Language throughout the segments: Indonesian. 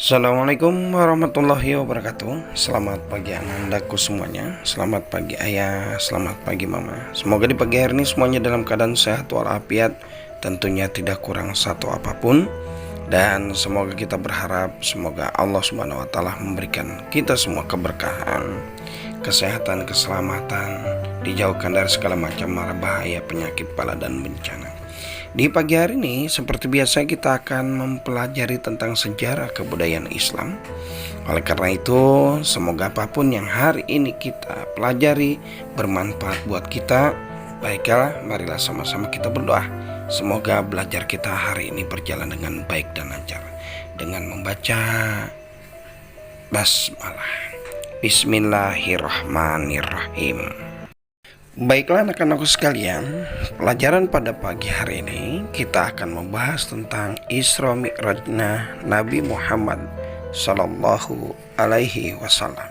Assalamualaikum warahmatullahi wabarakatuh. Selamat pagi anandaku semuanya. Selamat pagi ayah, selamat pagi mama. Semoga di pagi hari ini semuanya dalam keadaan sehat walafiat, tentunya tidak kurang satu apapun. Dan semoga kita berharap semoga Allah Subhanahu wa taala memberikan kita semua keberkahan, kesehatan, keselamatan, dijauhkan dari segala macam mara bahaya, penyakit, bala dan bencana. Di pagi hari ini seperti biasa kita akan mempelajari tentang sejarah kebudayaan Islam. Oleh karena itu, semoga apapun yang hari ini kita pelajari bermanfaat buat kita. Baiklah, marilah sama-sama kita berdoa. Semoga belajar kita hari ini berjalan dengan baik dan lancar dengan membaca basmalah. Bismillahirrahmanirrahim. Baiklah anak-anakku sekalian, pelajaran pada pagi hari ini kita akan membahas tentang Isra Mi'rajna Nabi Muhammad Sallallahu Alaihi Wasallam.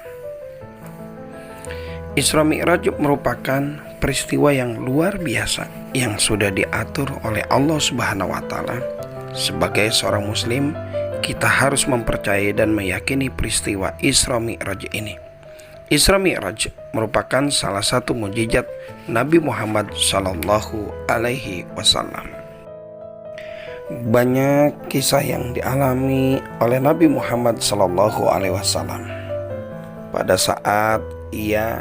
Isra Mi'raj merupakan peristiwa yang luar biasa yang sudah diatur oleh Allah Subhanahu wa taala. Sebagai seorang muslim, kita harus mempercayai dan meyakini peristiwa Isra Mi'raj ini. Isra Mi'raj merupakan salah satu mukjizat Nabi Muhammad Sallallahu Alaihi Wasallam. Banyak kisah yang dialami oleh Nabi Muhammad Sallallahu Alaihi Wasallam pada saat ia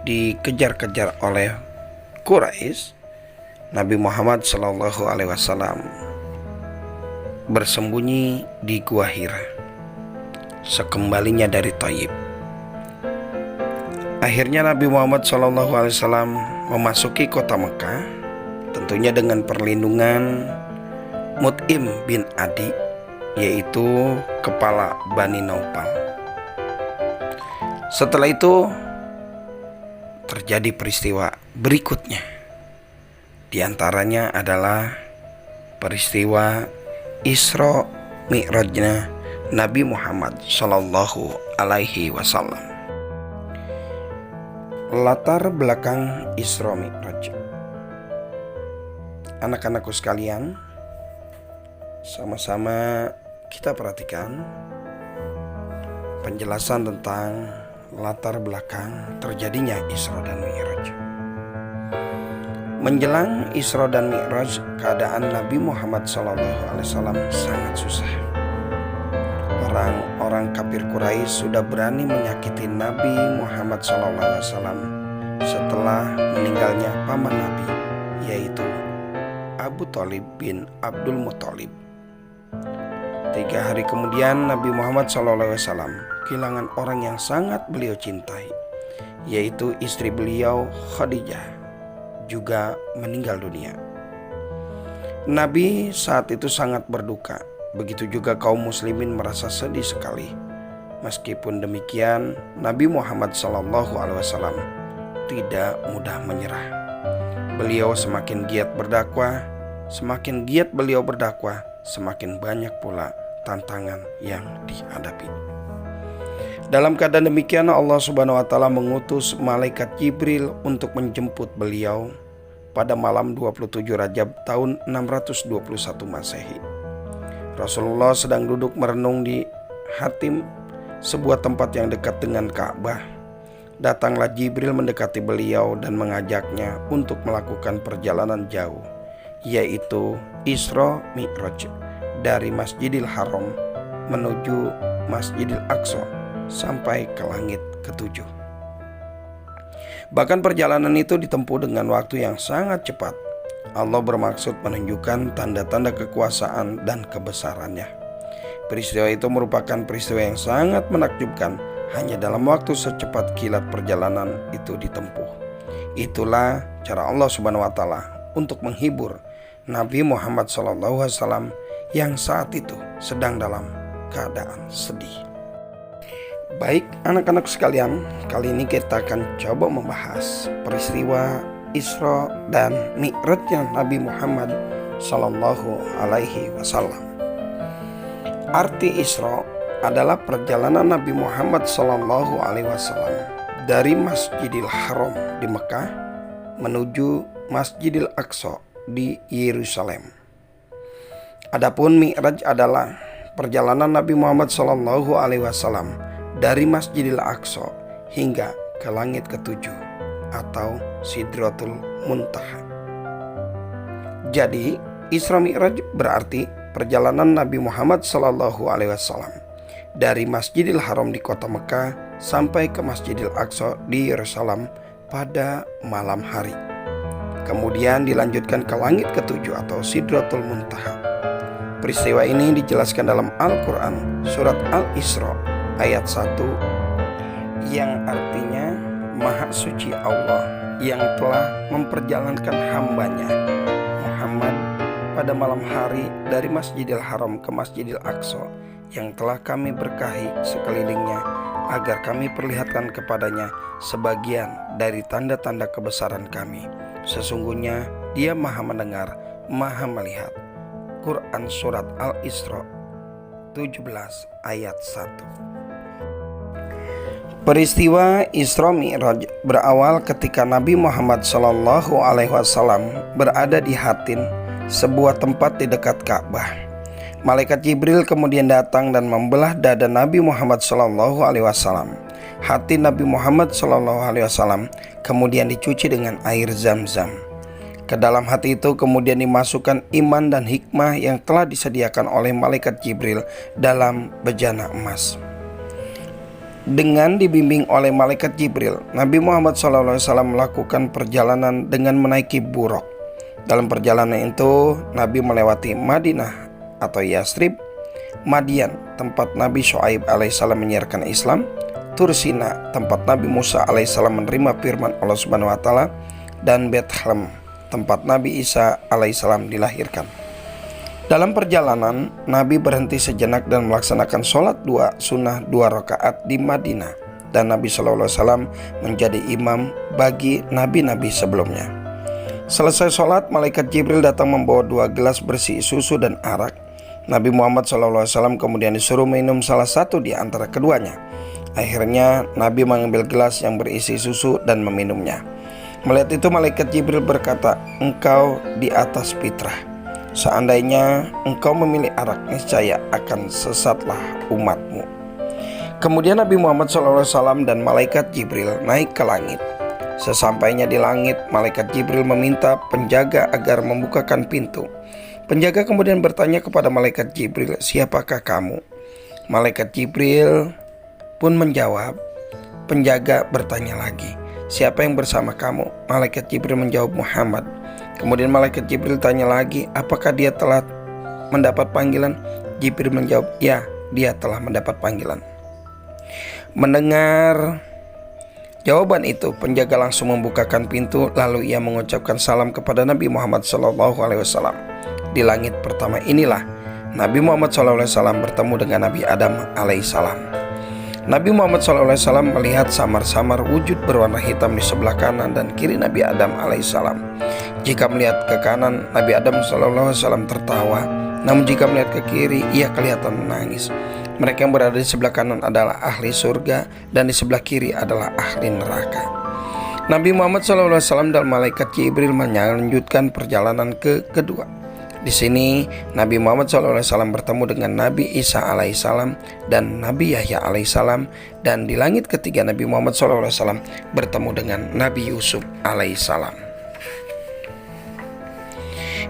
dikejar-kejar oleh Quraisy. Nabi Muhammad Sallallahu Alaihi Wasallam bersembunyi di Gua Hira sekembalinya dari Thayyib. Akhirnya Nabi Muhammad SAW memasuki kota Mekah, tentunya dengan perlindungan Mut'im bin Adi, yaitu kepala Bani Naufal. Setelah itu terjadi peristiwa berikutnya. Di antaranya adalah peristiwa Isra Mi'rajnya Nabi Muhammad Sallallahu Alaihi Wasallam. Latar belakang Isra Mi'raj. Anak-anakku sekalian, sama-sama kita perhatikan penjelasan tentang latar belakang terjadinya Isra dan Mi'raj. Menjelang Isra dan Mi'raj, keadaan Nabi Muhammad SAW sangat susah. Orang-orang kafir Quraisy sudah berani menyakiti Nabi Muhammad SAW setelah meninggalnya paman Nabi, yaitu Abu Thalib bin Abdul Muthalib. 3 hari kemudian Nabi Muhammad SAW kehilangan orang yang sangat beliau cintai, yaitu istri beliau Khadijah, juga meninggal dunia. Nabi saat itu sangat berduka. Begitu juga kaum muslimin merasa sedih sekali. Meskipun demikian, Nabi Muhammad SAW tidak mudah menyerah. Beliau semakin giat berdakwah, semakin giat beliau berdakwah, semakin banyak pula tantangan yang dihadapi. Dalam keadaan demikian, Allah Subhanahu wa taala mengutus malaikat Jibril untuk menjemput beliau pada malam 27 Rajab tahun 621 Masehi. Rasulullah sedang duduk merenung di Hatim, sebuah tempat yang dekat dengan Ka'bah. Datanglah Jibril mendekati beliau dan mengajaknya untuk melakukan perjalanan jauh, yaitu Isra Mi'raj dari Masjidil Haram menuju Masjidil Aqsa sampai ke langit ketujuh. Bahkan perjalanan itu ditempuh dengan waktu yang sangat cepat. Allah bermaksud menunjukkan tanda-tanda kekuasaan dan kebesarannya. Peristiwa itu merupakan peristiwa yang sangat menakjubkan. Hanya dalam waktu secepat kilat perjalanan itu ditempuh. Itulah cara Allah Subhanahu wa taala untuk menghibur Nabi Muhammad SAW yang saat itu sedang dalam keadaan sedih. Baik anak-anak sekalian, kali ini kita akan coba membahas peristiwa Isra dan Mi'rajnya Nabi Muhammad Sallallahu Alaihi Wasallam. Arti Isra adalah perjalanan Nabi Muhammad Sallallahu Alaihi Wasallam dari Masjidil Haram di Mekah menuju Masjidil Aqsa di Yerusalem. Adapun Mi'raj adalah perjalanan Nabi Muhammad SAW dari Masjidil Aqsa hingga ke langit ketujuh atau Sidratul Muntaha. Jadi Isra Mi'raj berarti perjalanan Nabi Muhammad SAW dari Masjidil Haram di kota Mekah sampai ke Masjidil Aqsa di Yerusalem pada malam hari. Kemudian dilanjutkan ke langit ketujuh atau Sidratul Muntaha. Peristiwa ini dijelaskan dalam Al-Quran surat Al-Isra ayat 1 yang artinya Maha Suci Allah yang telah memperjalankan hambanya Muhammad pada malam hari dari Masjidil Haram ke Masjidil Aqsa yang telah kami berkahi sekelilingnya agar kami perlihatkan kepadanya sebagian dari tanda-tanda kebesaran kami. Sesungguhnya Dia Maha Mendengar, Maha Melihat. Quran Surat Al-Isra 17 ayat 1. Peristiwa Isra Mi'raj berawal ketika Nabi Muhammad SAW berada di Hatin, sebuah tempat di dekat Ka'bah. Malaikat Jibril kemudian datang dan membelah dada Nabi Muhammad SAW. Hati Nabi Muhammad SAW kemudian dicuci dengan air Zam-Zam. Ke dalam hati itu kemudian dimasukkan iman dan hikmah yang telah disediakan oleh malaikat Jibril dalam bejana emas. Dengan dibimbing oleh malaikat Jibril, Nabi Muhammad SAW melakukan perjalanan dengan menaiki buraq. Dalam perjalanan itu, Nabi melewati Madinah atau Yasrib, Madian, tempat Nabi Syuaib alaihissalam menyiarkan Islam, Tursina, tempat Nabi Musa alaihissalam menerima firman Allah Subhanahu wa taala, dan Bethlehem, tempat Nabi Isa alaihissalam dilahirkan. Dalam perjalanan, Nabi berhenti sejenak dan melaksanakan sholat sunnah 2 rakaat di Madinah, dan Nabi SAW menjadi imam bagi nabi-nabi sebelumnya. Selesai sholat, malaikat Jibril datang membawa 2 gelas berisi susu dan arak. Nabi Muhammad SAW kemudian disuruh minum salah satu di antara keduanya. Akhirnya Nabi mengambil gelas yang berisi susu dan meminumnya. Melihat itu malaikat Jibril berkata, "Engkau di atas fitrah. Seandainya engkau memilih arak, niscaya akan sesatlah umatmu." Kemudian Nabi Muhammad SAW dan malaikat Jibril naik ke langit. Sesampainya di langit, malaikat Jibril meminta penjaga agar membukakan pintu. Penjaga kemudian bertanya kepada malaikat Jibril, "Siapakah kamu?" Malaikat Jibril pun menjawab. Penjaga bertanya lagi, "Siapa yang bersama kamu?" Malaikat Jibril menjawab, "Muhammad." Kemudian malaikat Jibril tanya lagi, "Apakah dia telah mendapat panggilan?" Jibril menjawab, "Ya, dia telah mendapat panggilan." Mendengar jawaban itu, penjaga langsung membukakan pintu, lalu ia mengucapkan salam kepada Nabi Muhammad SAW. Di langit pertama inilah Nabi Muhammad SAW bertemu dengan Nabi Adam alaihissalam. Nabi Muhammad SAW melihat samar-samar wujud berwarna hitam di sebelah kanan dan kiri Nabi Adam alaihissalam. Jika melihat ke kanan, Nabi Adam SAW tertawa, namun jika melihat ke kiri, ia kelihatan menangis. Mereka yang berada di sebelah kanan adalah ahli surga dan di sebelah kiri adalah ahli neraka. Nabi Muhammad SAW dan malaikat Jibril melanjutkan perjalanan kedua. Di sini Nabi Muhammad SAW bertemu dengan Nabi Isa alaihissalam dan Nabi Yahya alaihissalam, dan di langit ketiga Nabi Muhammad SAW bertemu dengan Nabi Yusuf alaihissalam.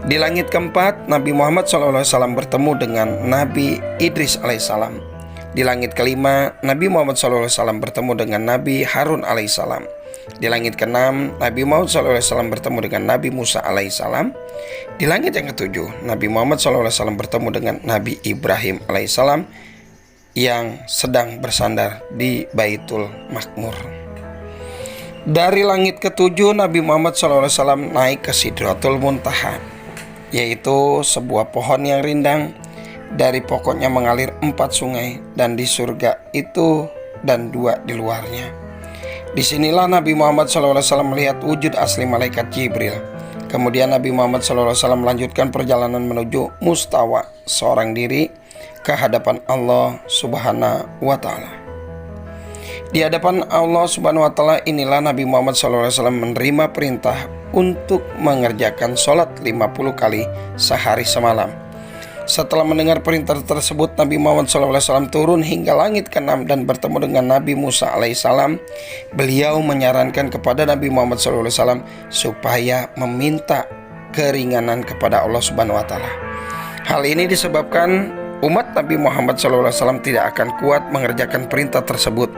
Di langit keempat Nabi Muhammad SAW bertemu dengan Nabi Idris alaihissalam. Di langit kelima Nabi Muhammad SAW bertemu dengan Nabi Harun alaihissalam. Di langit keenam Nabi Muhammad SAW bertemu dengan Nabi Musa alaihissalam. Di langit yang ketujuh Nabi Muhammad SAW bertemu dengan Nabi Ibrahim alaihissalam yang sedang bersandar di Baitul Makmur. Dari langit ketujuh Nabi Muhammad SAW naik ke Sidratul Muntaha, yaitu sebuah pohon yang rindang. Dari pokoknya mengalir 4 sungai, dan di surga itu dan 2 di luarnya. Disinilah Nabi Muhammad SAW melihat wujud asli malaikat Jibril. Kemudian Nabi Muhammad SAW melanjutkan perjalanan menuju mustawa seorang diri ke hadapan Allah Subhanahu wa taala. Di hadapan Allah Subhanahu wa taala inilah Nabi Muhammad SAW menerima perintah untuk mengerjakan sholat 50 kali sehari semalam. Setelah mendengar perintah tersebut, Nabi Muhammad SAW turun hingga langit ke-6 dan bertemu dengan Nabi Musa alaihissalam. Beliau menyarankan kepada Nabi Muhammad SAW supaya meminta keringanan kepada Allah Subhanahu wa Ta'ala. Hal ini disebabkan umat Nabi Muhammad SAW tidak akan kuat mengerjakan perintah tersebut.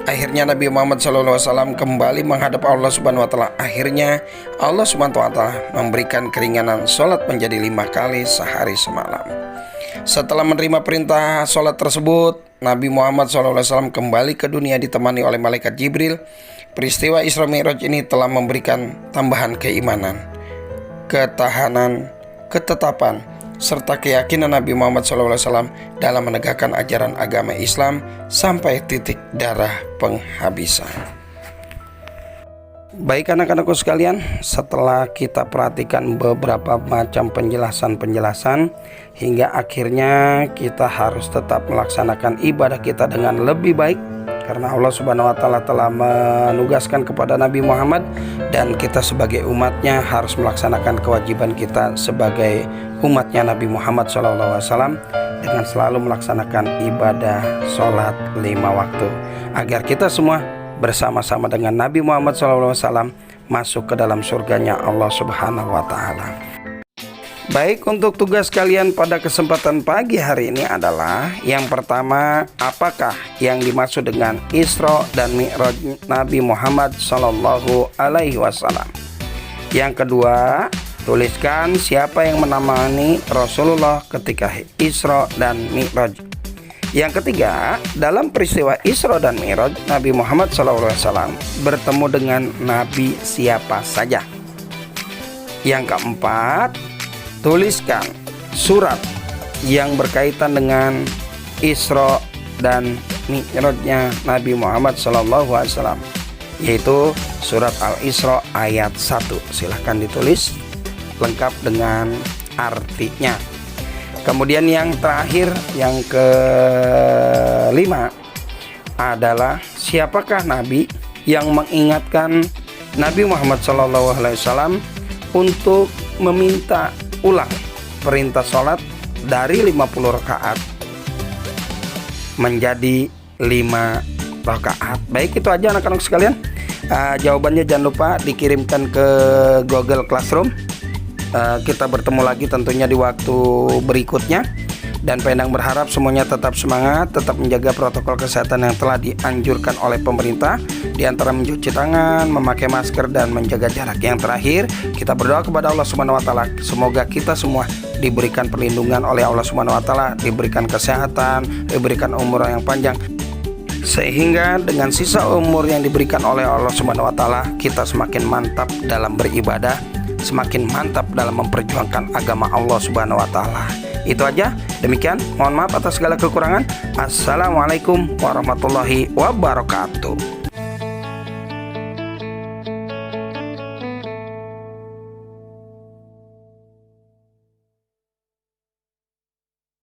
Akhirnya Nabi Muhammad SAW kembali menghadap Allah Subhanahu wa Ta'ala. Akhirnya Allah Subhanahu wa Ta'ala memberikan keringanan sholat menjadi 5 kali sehari semalam. Setelah menerima perintah sholat tersebut, Nabi Muhammad SAW kembali ke dunia ditemani oleh malaikat Jibril. Peristiwa Isra Mi'raj ini telah memberikan tambahan keimanan, ketahanan, ketetapan, serta keyakinan Nabi Muhammad SAW dalam menegakkan ajaran agama Islam sampai titik darah penghabisan. Baik anak-anakku sekalian, setelah kita perhatikan beberapa macam penjelasan hingga akhirnya kita harus tetap melaksanakan ibadah kita dengan lebih baik, karena Allah Subhanahu wa Ta'ala telah menugaskan kepada Nabi Muhammad, dan kita sebagai umatnya harus melaksanakan kewajiban kita sebagai umatnya Nabi Muhammad SAW dengan selalu melaksanakan ibadah sholat 5 waktu, agar kita semua bersama-sama dengan Nabi Muhammad SAW masuk ke dalam surganya Allah Subhanahu wa Ta'ala. Baik, untuk tugas kalian pada kesempatan pagi hari ini adalah yang pertama, apakah yang dimaksud dengan Isra dan Mi'raj Nabi Muhammad Sallallahu Alaihi Wasallam. Yang kedua, tuliskan siapa yang menemani Rasulullah ketika Isra dan Mi'raj. Yang ketiga, dalam peristiwa Isra dan Mi'raj Nabi Muhammad SAW bertemu dengan Nabi siapa saja. Yang keempat, tuliskan surat yang berkaitan dengan Isra dan Mi'rajnya Nabi Muhammad SAW, yaitu surat Al-Isra ayat 1. Silahkan ditulis lengkap dengan artinya. Kemudian yang terakhir, yang kelima adalah siapakah Nabi yang mengingatkan Nabi Muhammad SAW untuk meminta ulang perintah sholat dari 50 rakaat menjadi 5 rakaat. Baik, itu aja anak-anak sekalian. Jawabannya jangan lupa dikirimkan ke Google Classroom. Kita bertemu lagi tentunya di waktu berikutnya, dan Pendang berharap semuanya tetap semangat, tetap menjaga protokol kesehatan yang telah dianjurkan oleh pemerintah, di antara mencuci tangan, memakai masker, dan menjaga jarak. Yang terakhir, kita berdoa kepada Allah Subhanahu wa Ta'ala, semoga kita semua diberikan perlindungan oleh Allah Subhanahu wa Ta'ala, diberikan kesehatan, diberikan umur yang panjang, sehingga dengan sisa umur yang diberikan oleh Allah Subhanahu wa Ta'ala, kita semakin mantap dalam beribadah, semakin mantap dalam memperjuangkan agama Allah Subhanahu wa Ta'ala. Itu aja, demikian, mohon maaf atas segala kekurangan. Assalamualaikum warahmatullahi wabarakatuh.